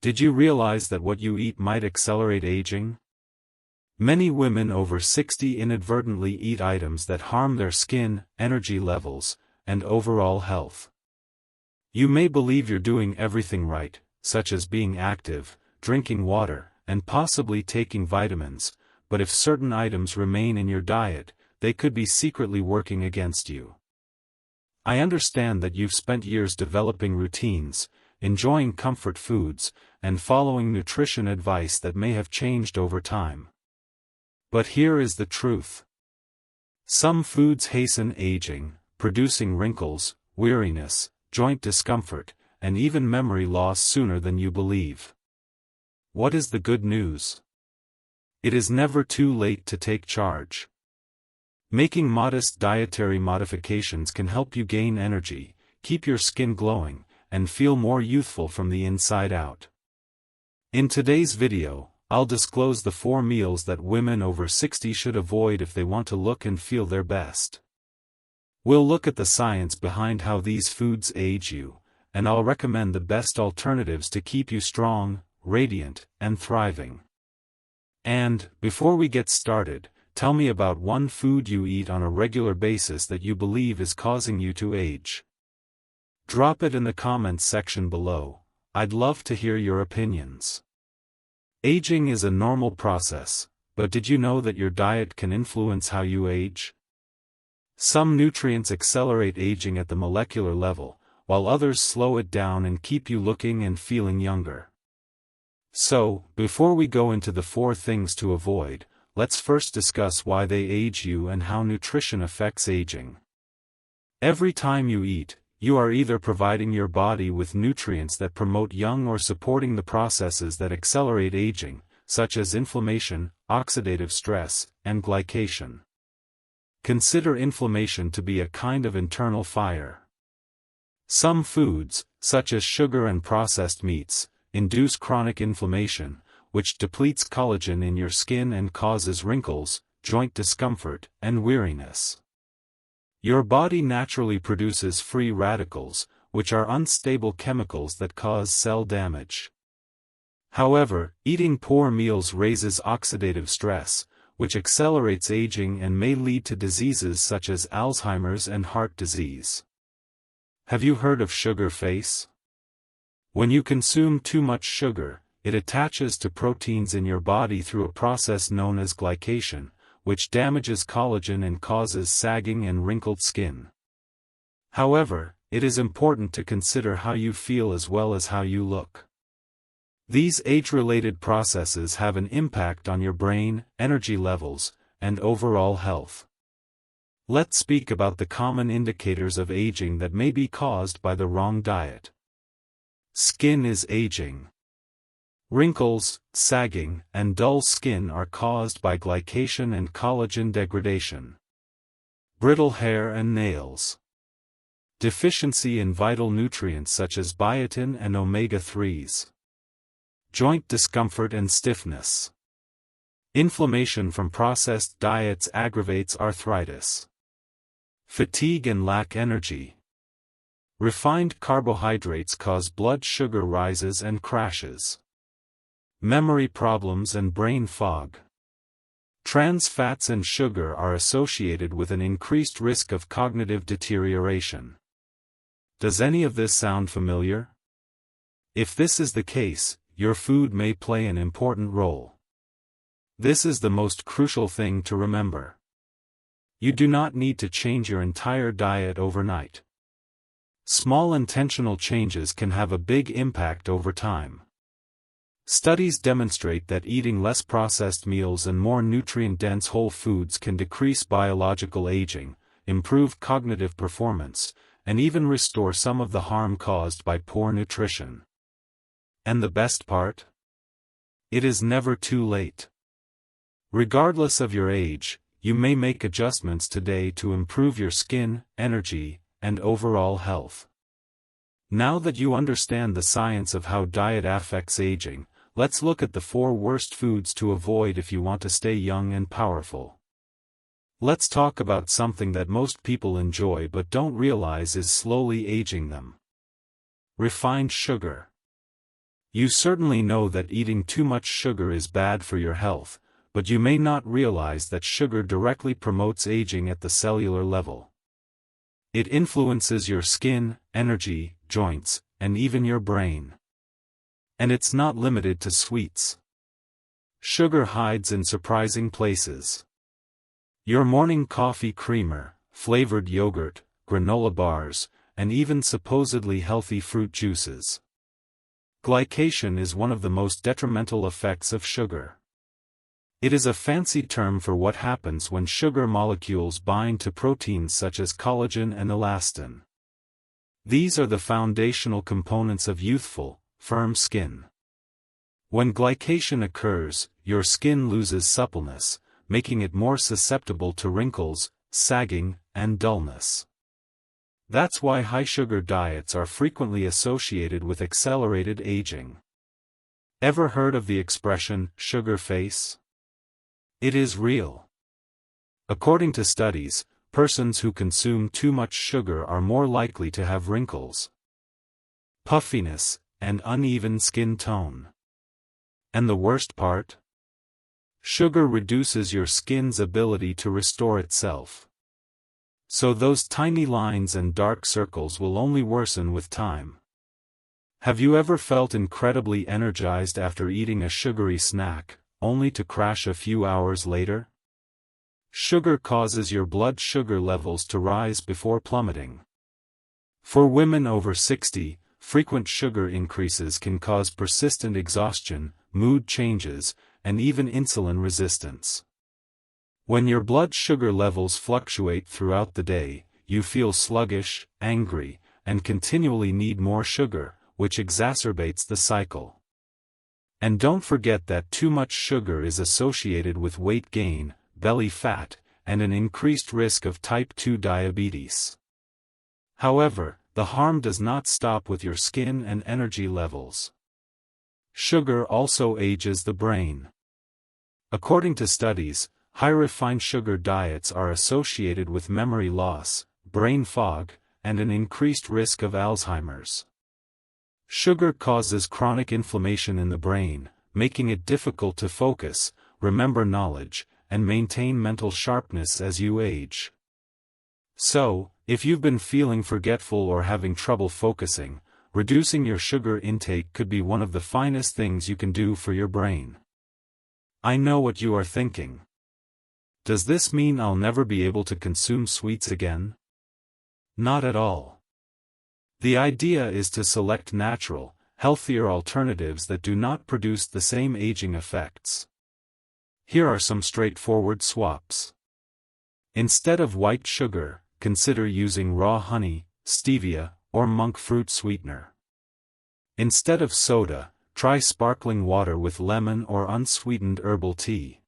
Did you realize that what you eat might accelerate aging? Many women over 60 inadvertently eat items that harm their skin, energy levels, and overall health. You may believe you're doing everything right, such as being active, drinking water, and possibly taking vitamins, but if certain items remain in your diet, they could be secretly working against you. I understand that you've spent years developing routines, enjoying comfort foods, and following nutrition advice that may have changed over time. But here is the truth. Some foods hasten aging, producing wrinkles, weariness, joint discomfort, and even memory loss sooner than you believe. What is the good news? It is never too late to take charge. Making modest dietary modifications can help you gain energy, keep your skin glowing, and feel more youthful from the inside out. In today's video, I'll disclose the 4 meals that women over 60 should avoid if they want to look and feel their best. We'll look at the science behind how these foods age you, and I'll recommend the best alternatives to keep you strong, radiant, and thriving. And, before we get started, tell me about one food you eat on a regular basis that you believe is causing you to age. Drop it in the comments section below. I'd love to hear your opinions. Aging is a normal process, but did you know that your diet can influence how you age? Some nutrients accelerate aging at the molecular level, while others slow it down and keep you looking and feeling younger. So, before we go into the 4 things to avoid, let's first discuss why they age you and how nutrition affects aging. Every time you eat, you are either providing your body with nutrients that promote young or supporting the processes that accelerate aging, such as inflammation, oxidative stress, and glycation. Consider inflammation to be a kind of internal fire. Some foods, such as sugar and processed meats, induce chronic inflammation, which depletes collagen in your skin and causes wrinkles, joint discomfort, and weariness. Your body naturally produces free radicals, which are unstable chemicals that cause cell damage. However, eating poor meals raises oxidative stress, which accelerates aging and may lead to diseases such as Alzheimer's and heart disease. Have you heard of sugar face? When you consume too much sugar, it attaches to proteins in your body through a process known as glycation, which damages collagen and causes sagging and wrinkled skin. However, it is important to consider how you feel as well as how you look. These age-related processes have an impact on your brain, energy levels, and overall health. Let's speak about the common indicators of aging that may be caused by the wrong diet. Skin is aging. Wrinkles, sagging, and dull skin are caused by glycation and collagen degradation. Brittle hair and nails. Deficiency in vital nutrients such as biotin and omega-3s. Joint discomfort and stiffness. Inflammation from processed diets aggravates arthritis. Fatigue and lack energy. Refined carbohydrates cause blood sugar rises and crashes. Memory problems and brain fog. Trans fats and sugar are associated with an increased risk of cognitive deterioration. Does any of this sound familiar? If this is the case, your food may play an important role. This is the most crucial thing to remember. You do not need to change your entire diet overnight. Small intentional changes can have a big impact over time. Studies demonstrate that eating less processed meals and more nutrient-dense whole foods can decrease biological aging, improve cognitive performance, and even restore some of the harm caused by poor nutrition. And the best part? It is never too late. Regardless of your age, you may make adjustments today to improve your skin, energy, and overall health. Now that you understand the science of how diet affects aging, let's look at the 4 worst foods to avoid if you want to stay young and powerful. Let's talk about something that most people enjoy but don't realize is slowly aging them. Refined sugar. You certainly know that eating too much sugar is bad for your health, but you may not realize that sugar directly promotes aging at the cellular level. It influences your skin, energy, joints, and even your brain. And it's not limited to sweets. Sugar hides in surprising places. Your morning coffee creamer, flavored yogurt, granola bars, and even supposedly healthy fruit juices. Glycation is one of the most detrimental effects of sugar. It is a fancy term for what happens when sugar molecules bind to proteins such as collagen and elastin. These are the foundational components of youthful, firm skin. When glycation occurs, your skin loses suppleness, making it more susceptible to wrinkles, sagging, and dullness. That's why high-sugar diets are frequently associated with accelerated aging. Ever heard of the expression, sugar face? It is real. According to studies, persons who consume too much sugar are more likely to have wrinkles, puffiness, and uneven skin tone. And the worst part? Sugar reduces your skin's ability to restore itself. So those tiny lines and dark circles will only worsen with time. Have you ever felt incredibly energized after eating a sugary snack, only to crash a few hours later? Sugar causes your blood sugar levels to rise before plummeting. For women over 60, frequent sugar increases can cause persistent exhaustion, mood changes, and even insulin resistance. When your blood sugar levels fluctuate throughout the day, you feel sluggish, angry, and continually need more sugar, which exacerbates the cycle. And don't forget that too much sugar is associated with weight gain, belly fat, and an increased risk of type 2 diabetes. However, the harm does not stop with your skin and energy levels. Sugar also ages the brain. According to studies, high-refined sugar diets are associated with memory loss, brain fog, and an increased risk of Alzheimer's. Sugar causes chronic inflammation in the brain, making it difficult to focus, remember knowledge, and maintain mental sharpness as you age. So, if you've been feeling forgetful or having trouble focusing, reducing your sugar intake could be one of the finest things you can do for your brain. I know what you are thinking. Does this mean I'll never be able to consume sweets again? Not at all. The idea is to select natural, healthier alternatives that do not produce the same aging effects. Here are some straightforward swaps. Instead of white sugar, consider using raw honey, stevia, or monk fruit sweetener. Instead of soda, try sparkling water with lemon or unsweetened herbal tea.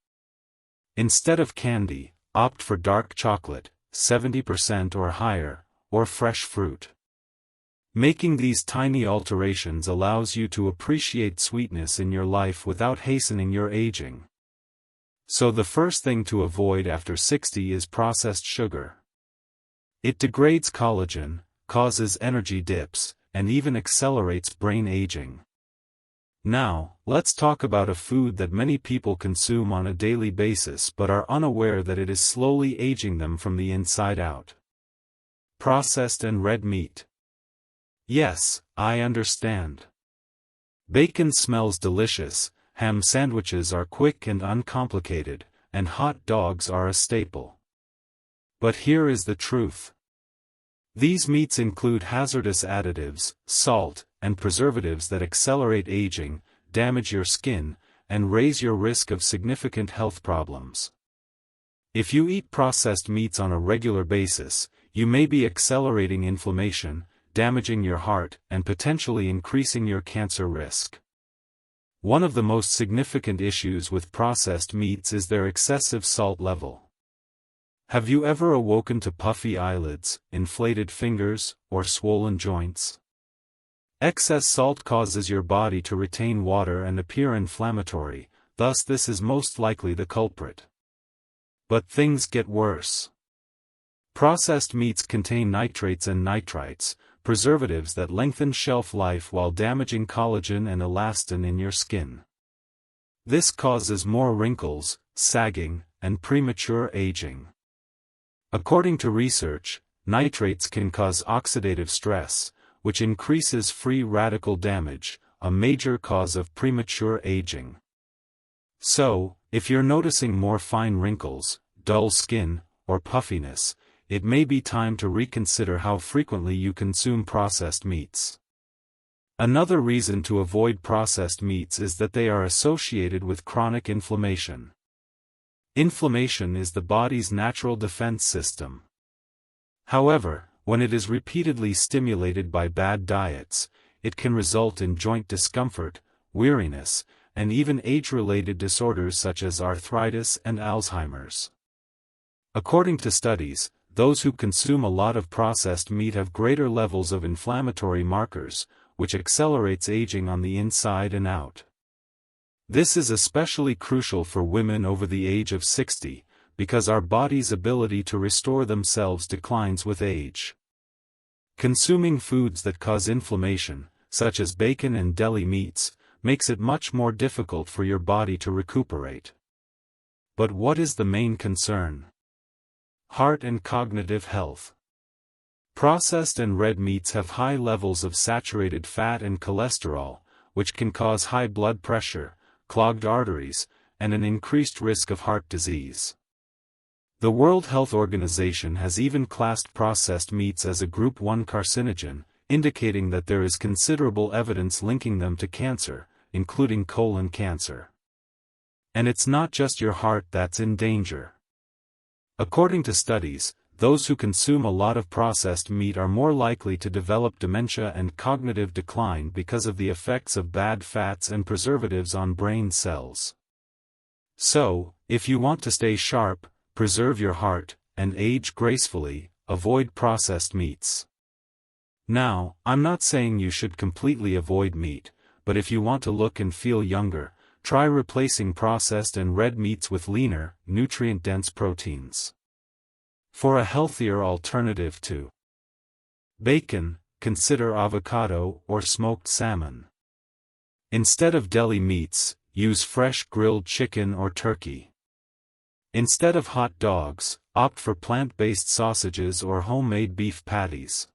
Instead of candy, opt for dark chocolate, 70% or higher, or fresh fruit. Making these tiny alterations allows you to appreciate sweetness in your life without hastening your aging. So the first thing to avoid after 60 is processed sugar. It degrades collagen, causes energy dips, and even accelerates brain aging. Now, let's talk about a food that many people consume on a daily basis but are unaware that it is slowly aging them from the inside out. Processed and red meat. Yes, I understand. Bacon smells delicious, ham sandwiches are quick and uncomplicated, and hot dogs are a staple. But here is the truth. These meats include hazardous additives, salt, and preservatives that accelerate aging, damage your skin, and raise your risk of significant health problems. If you eat processed meats on a regular basis, you may be accelerating inflammation, damaging your heart, and potentially increasing your cancer risk. One of the most significant issues with processed meats is their excessive salt level. Have you ever awoken to puffy eyelids, inflated fingers, or swollen joints? Excess salt causes your body to retain water and appear inflammatory, thus this is most likely the culprit. But things get worse. Processed meats contain nitrates and nitrites, preservatives that lengthen shelf life while damaging collagen and elastin in your skin. This causes more wrinkles, sagging, and premature aging. According to research, nitrates can cause oxidative stress, which increases free radical damage, a major cause of premature aging. So, if you're noticing more fine wrinkles, dull skin, or puffiness, it may be time to reconsider how frequently you consume processed meats. Another reason to avoid processed meats is that they are associated with chronic inflammation. Inflammation is the body's natural defense system. However, when it is repeatedly stimulated by bad diets, it can result in joint discomfort, weariness, and even age-related disorders such as arthritis and Alzheimer's. According to studies, those who consume a lot of processed meat have greater levels of inflammatory markers, which accelerates aging on the inside and out. This is especially crucial for women over the age of 60, because our body's ability to restore themselves declines with age. Consuming foods that cause inflammation, such as bacon and deli meats, makes it much more difficult for your body to recuperate. But what is the main concern? Heart and cognitive health. Processed and red meats have high levels of saturated fat and cholesterol, which can cause high blood pressure, clogged arteries, and an increased risk of heart disease. The World Health Organization has even classed processed meats as a Group 1 carcinogen, indicating that there is considerable evidence linking them to cancer, including colon cancer. And it's not just your heart that's in danger. According to studies, those who consume a lot of processed meat are more likely to develop dementia and cognitive decline because of the effects of bad fats and preservatives on brain cells. So, if you want to stay sharp, preserve your heart, and age gracefully, avoid processed meats. Now, I'm not saying you should completely avoid meat, but if you want to look and feel younger, try replacing processed and red meats with leaner, nutrient-dense proteins. For a healthier alternative to bacon, consider avocado or smoked salmon. Instead of deli meats, use fresh grilled chicken or turkey. Instead of hot dogs, opt for plant-based sausages or homemade beef patties.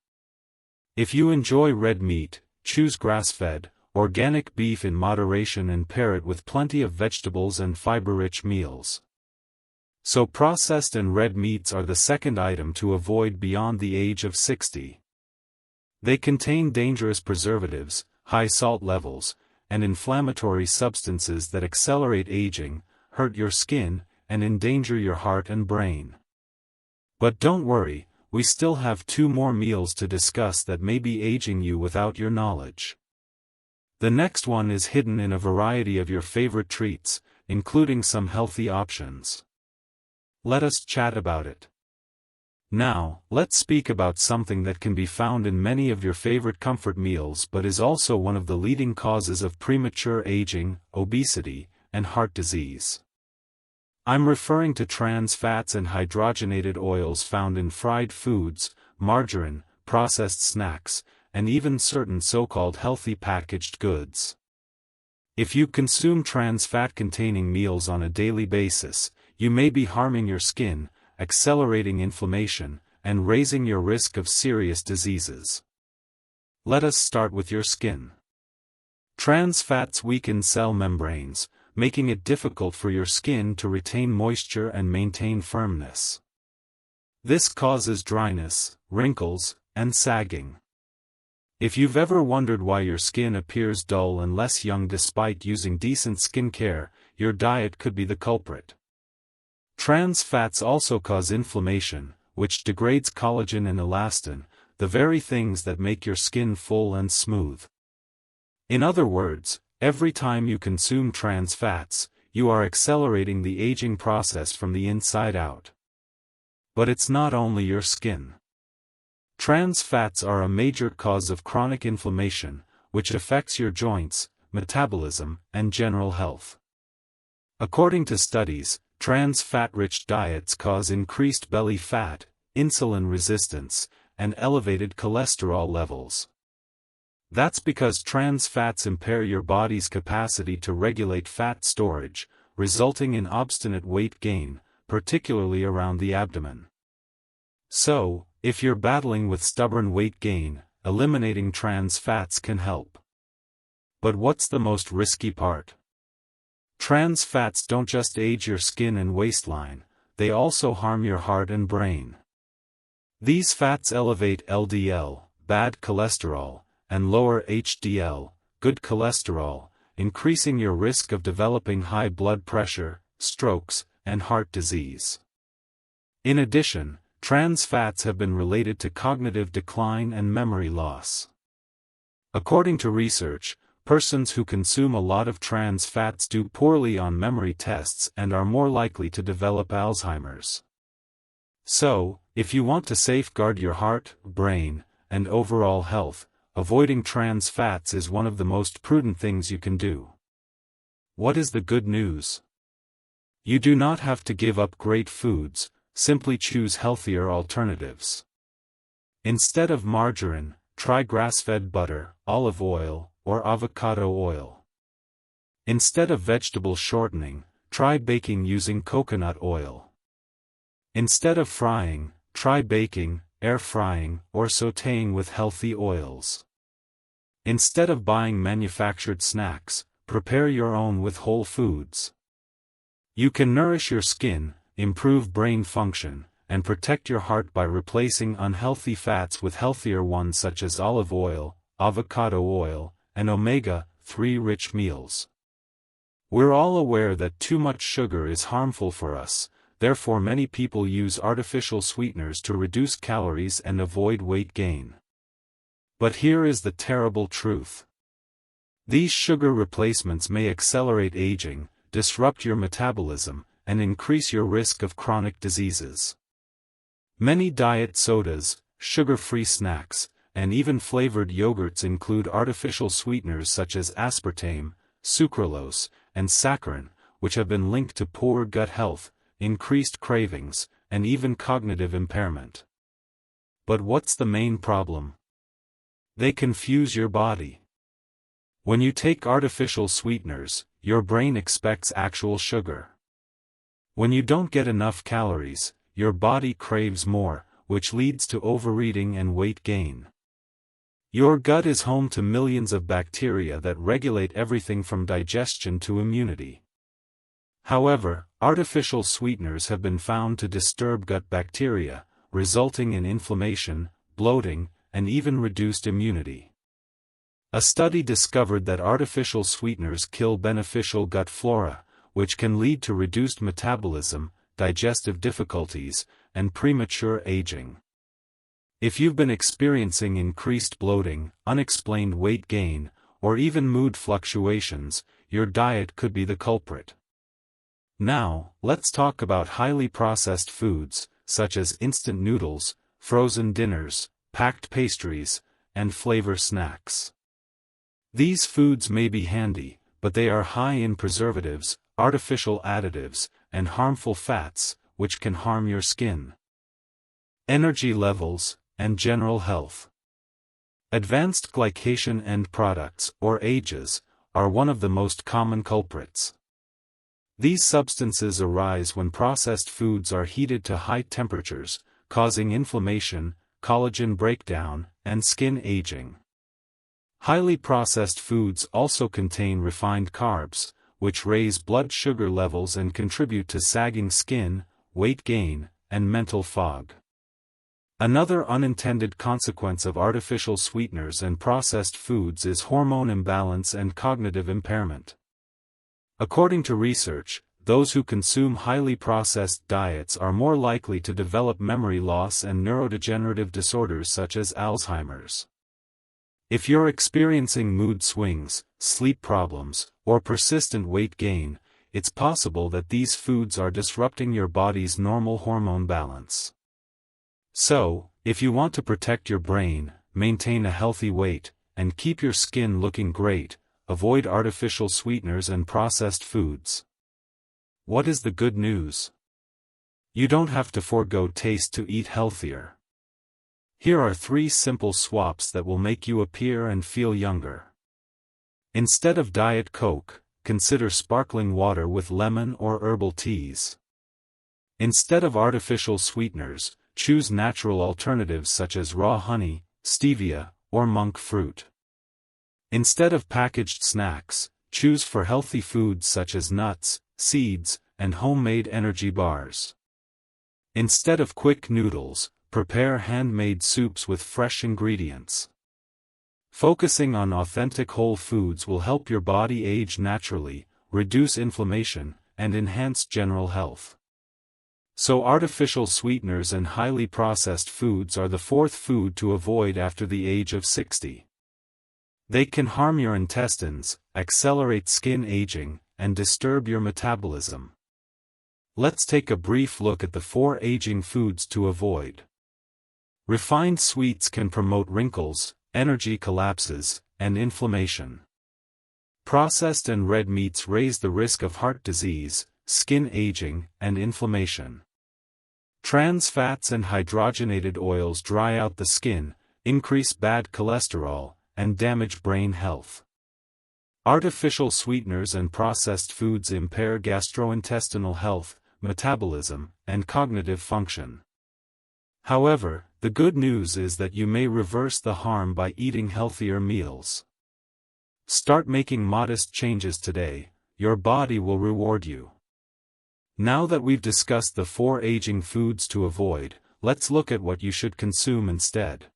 If you enjoy red meat, choose grass-fed, organic beef in moderation and pair it with plenty of vegetables and fiber-rich meals. So processed and red meats are the second item to avoid beyond the age of 60. They contain dangerous preservatives, high salt levels, and inflammatory substances that accelerate aging, hurt your skin, and endanger your heart and brain. But don't worry, we still have 2 more meals to discuss that may be aging you without your knowledge. The next one is hidden in a variety of your favorite treats, including some healthy options. Let us chat about it. Now, let's speak about something that can be found in many of your favorite comfort meals but is also one of the leading causes of premature aging, obesity, and heart disease. I'm referring to trans fats and hydrogenated oils found in fried foods, margarine, processed snacks, and even certain so-called healthy packaged goods. If you consume trans fat-containing meals on a daily basis, you may be harming your skin, accelerating inflammation, and raising your risk of serious diseases. Let us start with your skin. Trans fats weaken cell membranes, making it difficult for your skin to retain moisture and maintain firmness. This causes dryness, wrinkles, and sagging. If you've ever wondered why your skin appears dull and less young despite using decent skincare, your diet could be the culprit. Trans fats also cause inflammation, which degrades collagen and elastin, the very things that make your skin full and smooth. In other words, every time you consume trans fats, you are accelerating the aging process from the inside out. But it's not only your skin. Trans fats are a major cause of chronic inflammation, which affects your joints, metabolism, and general health. According to studies, trans fat-rich diets cause increased belly fat, insulin resistance, and elevated cholesterol levels. That's because trans fats impair your body's capacity to regulate fat storage, resulting in obstinate weight gain, particularly around the abdomen. So, if you're battling with stubborn weight gain, eliminating trans fats can help. But what's the most risky part? Trans fats don't just age your skin and waistline, they also harm your heart and brain. These fats elevate LDL, bad cholesterol, and lower HDL, good cholesterol, increasing your risk of developing high blood pressure, strokes, and heart disease. In addition, trans fats have been related to cognitive decline and memory loss. According to research, persons who consume a lot of trans fats do poorly on memory tests and are more likely to develop Alzheimer's. So, if you want to safeguard your heart, brain, and overall health, avoiding trans fats is one of the most prudent things you can do. What is the good news? You do not have to give up great foods, simply choose healthier alternatives. Instead of margarine, try grass-fed butter, olive oil, or avocado oil. Instead of vegetable shortening, try baking using coconut oil. Instead of frying, try baking, air frying, or sautéing with healthy oils. Instead of buying manufactured snacks, prepare your own with whole foods. You can nourish your skin, improve brain function, and protect your heart by replacing unhealthy fats with healthier ones such as olive oil, avocado oil, and omega-3 rich meals. We're all aware that too much sugar is harmful for us, therefore many people use artificial sweeteners to reduce calories and avoid weight gain. But here is the terrible truth. These sugar replacements may accelerate aging, disrupt your metabolism, and increase your risk of chronic diseases. Many diet sodas, sugar-free snacks, and even flavored yogurts include artificial sweeteners such as aspartame, sucralose, and saccharin, which have been linked to poor gut health, increased cravings, and even cognitive impairment. But what's the main problem? They confuse your body. When you take artificial sweeteners, your brain expects actual sugar. When you don't get enough calories, your body craves more, which leads to overeating and weight gain. Your gut is home to millions of bacteria that regulate everything from digestion to immunity. However, artificial sweeteners have been found to disturb gut bacteria, resulting in inflammation, bloating, and even reduced immunity. A study discovered that artificial sweeteners kill beneficial gut flora, which can lead to reduced metabolism, digestive difficulties, and premature aging. If you've been experiencing increased bloating, unexplained weight gain, or even mood fluctuations, your diet could be the culprit. Now, let's talk about highly processed foods, such as instant noodles, frozen dinners, packed pastries, and flavor snacks. These foods may be handy, but they are high in preservatives, artificial additives, and harmful fats, which can harm your skin, energy levels, and general health. Advanced glycation end products, or AGEs, are one of the most common culprits. These substances arise when processed foods are heated to high temperatures, causing inflammation, collagen breakdown, and skin aging. Highly processed foods also contain refined carbs, which raise blood sugar levels and contribute to sagging skin, weight gain, and mental fog. Another unintended consequence of artificial sweeteners and processed foods is hormone imbalance and cognitive impairment. According to research, those who consume highly processed diets are more likely to develop memory loss and neurodegenerative disorders such as Alzheimer's. If you're experiencing mood swings, sleep problems, or persistent weight gain, it's possible that these foods are disrupting your body's normal hormone balance. So, if you want to protect your brain, maintain a healthy weight, and keep your skin looking great, avoid artificial sweeteners and processed foods. What is the good news? You don't have to forego taste to eat healthier. Here are 3 simple swaps that will make you appear and feel younger. Instead of Diet Coke, consider sparkling water with lemon or herbal teas. Instead of artificial sweeteners, choose natural alternatives such as raw honey, stevia, or monk fruit. Instead of packaged snacks, choose for healthy foods such as nuts, seeds, and homemade energy bars. Instead of quick noodles, prepare handmade soups with fresh ingredients. Focusing on authentic whole foods will help your body age naturally, reduce inflammation, and enhance general health. So artificial sweeteners and highly processed foods are the 4th food to avoid after the age of 60. They can harm your intestines, accelerate skin aging, and disturb your metabolism. Let's take a brief look at the 4 aging foods to avoid. Refined sweets can promote wrinkles, energy collapses, and inflammation. Processed and red meats raise the risk of heart disease, skin aging, and inflammation. Trans fats and hydrogenated oils dry out the skin, increase bad cholesterol, and damage brain health. Artificial sweeteners and processed foods impair gastrointestinal health, metabolism, and cognitive function. However, the good news is that you may reverse the harm by eating healthier meals. Start making modest changes today, your body will reward you. Now that we've discussed the 4 aging foods to avoid, let's look at what you should consume instead.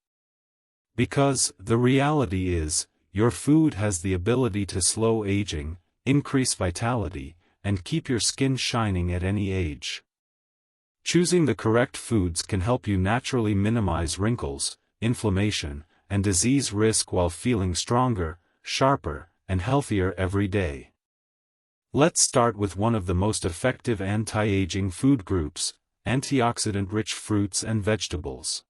Because, the reality is, your food has the ability to slow aging, increase vitality, and keep your skin shining at any age. Choosing the correct foods can help you naturally minimize wrinkles, inflammation, and disease risk while feeling stronger, sharper, and healthier every day. Let's start with one of the most effective anti-aging food groups, antioxidant-rich fruits and vegetables.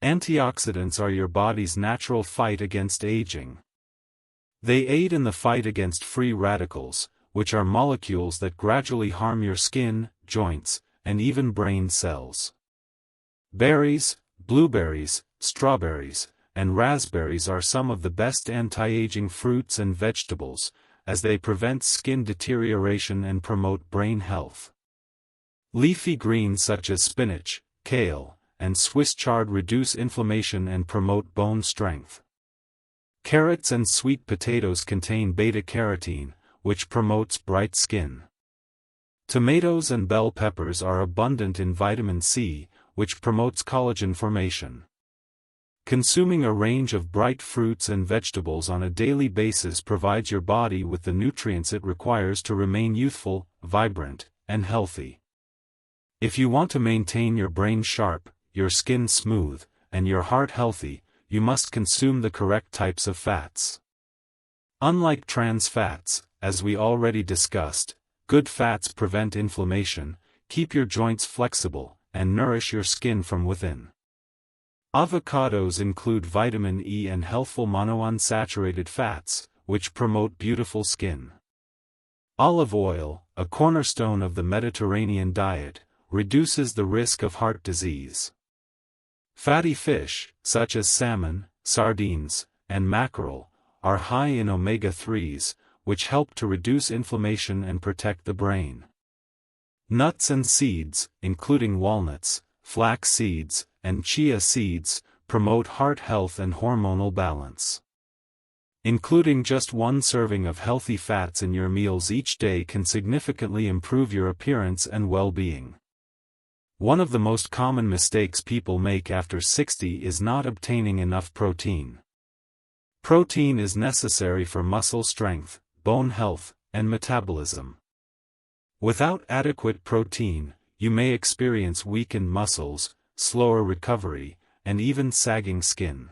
Antioxidants are your body's natural fight against aging. They aid in the fight against free radicals, which are molecules that gradually harm your skin, joints, and even brain cells. Berries, blueberries, strawberries, and raspberries are some of the best anti-aging fruits and vegetables, as they prevent skin deterioration and promote brain health. Leafy greens such as spinach, kale, and Swiss chard reduce inflammation and promote bone strength. Carrots and sweet potatoes contain beta-carotene, which promotes bright skin. Tomatoes and bell peppers are abundant in vitamin C, which promotes collagen formation. Consuming a range of bright fruits and vegetables on a daily basis provides your body with the nutrients it requires to remain youthful, vibrant, and healthy. If you want to maintain your brain sharp, your skin smooth, and your heart healthy, you must consume the correct types of fats. Unlike trans fats, as we already discussed, good fats prevent inflammation, keep your joints flexible, and nourish your skin from within. Avocados include vitamin E and healthful monounsaturated fats, which promote beautiful skin. Olive oil, a cornerstone of the Mediterranean diet, reduces the risk of heart disease. Fatty fish, such as salmon, sardines, and mackerel, are high in omega-3s, which help to reduce inflammation and protect the brain. Nuts and seeds, including walnuts, flax seeds, and chia seeds, promote heart health and hormonal balance. Including just 1 serving of healthy fats in your meals each day can significantly improve your appearance and well-being. One of the most common mistakes people make after 60 is not obtaining enough protein. Protein is necessary for muscle strength, bone health, and metabolism. Without adequate protein, you may experience weakened muscles, slower recovery, and even sagging skin.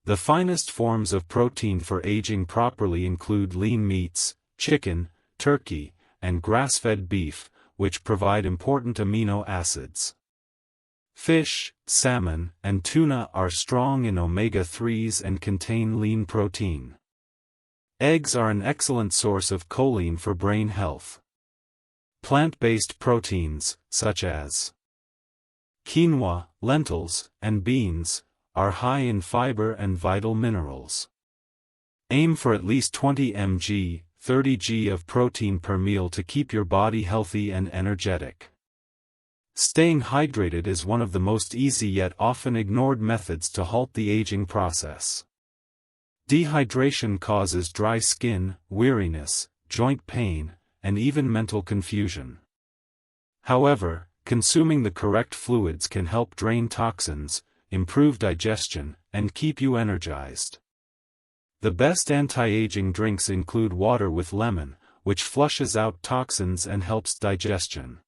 The finest forms of protein for aging properly include lean meats, chicken, turkey, and grass-fed beef, which provide important amino acids. Fish, salmon, and tuna are strong in omega-3s and contain lean protein. Eggs are an excellent source of choline for brain health. Plant-based proteins, such as Quinoa, lentils, and beans are high in fiber and vital minerals. Aim for at least 20 mg, 30 g of protein per meal to keep your body healthy and energetic. Staying hydrated is one of the most easy yet often ignored methods to halt the aging process. Dehydration causes dry skin, weariness, joint pain, and even mental confusion. However, consuming the correct fluids can help drain toxins, improve digestion, and keep you energized. The best anti-aging drinks include water with lemon, which flushes out toxins and helps digestion.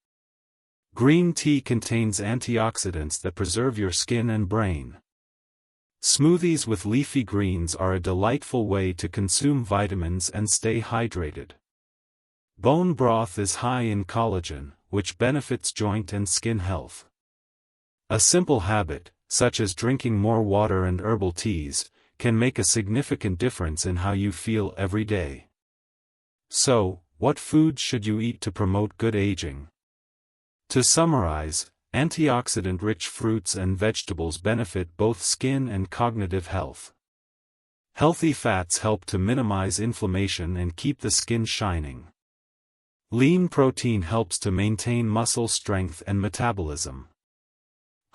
Green tea contains antioxidants that preserve your skin and brain. Smoothies with leafy greens are a delightful way to consume vitamins and stay hydrated. Bone broth is high in collagen, which benefits joint and skin health. A simple habit, such as drinking more water and herbal teas, can make a significant difference in how you feel every day. So, what foods should you eat to promote good aging? To summarize, antioxidant-rich fruits and vegetables benefit both skin and cognitive health. Healthy fats help to minimize inflammation and keep the skin shining. Lean protein helps to maintain muscle strength and metabolism.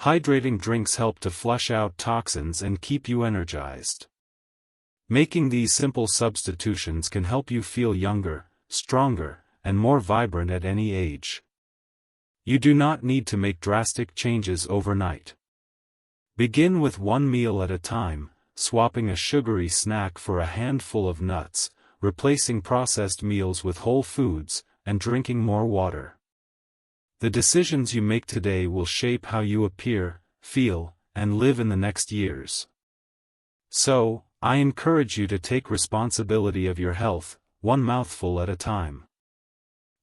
Hydrating drinks help to flush out toxins and keep you energized. Making these simple substitutions can help you feel younger, stronger, and more vibrant at any age. You do not need to make drastic changes overnight. Begin with one meal at a time, swapping a sugary snack for a handful of nuts, replacing processed meals with whole foods, and drinking more water. The decisions you make today will shape how you appear, feel, and live in the next years. So, I encourage you to take responsibility of your health, one mouthful at a time.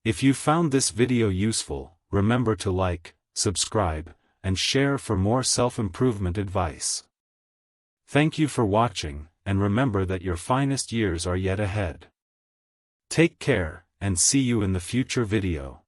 If you found this video useful, remember to like, subscribe, and share for more self-improvement advice. Thank you for watching, and remember that your finest years are yet ahead. Take care, and see you in the future video.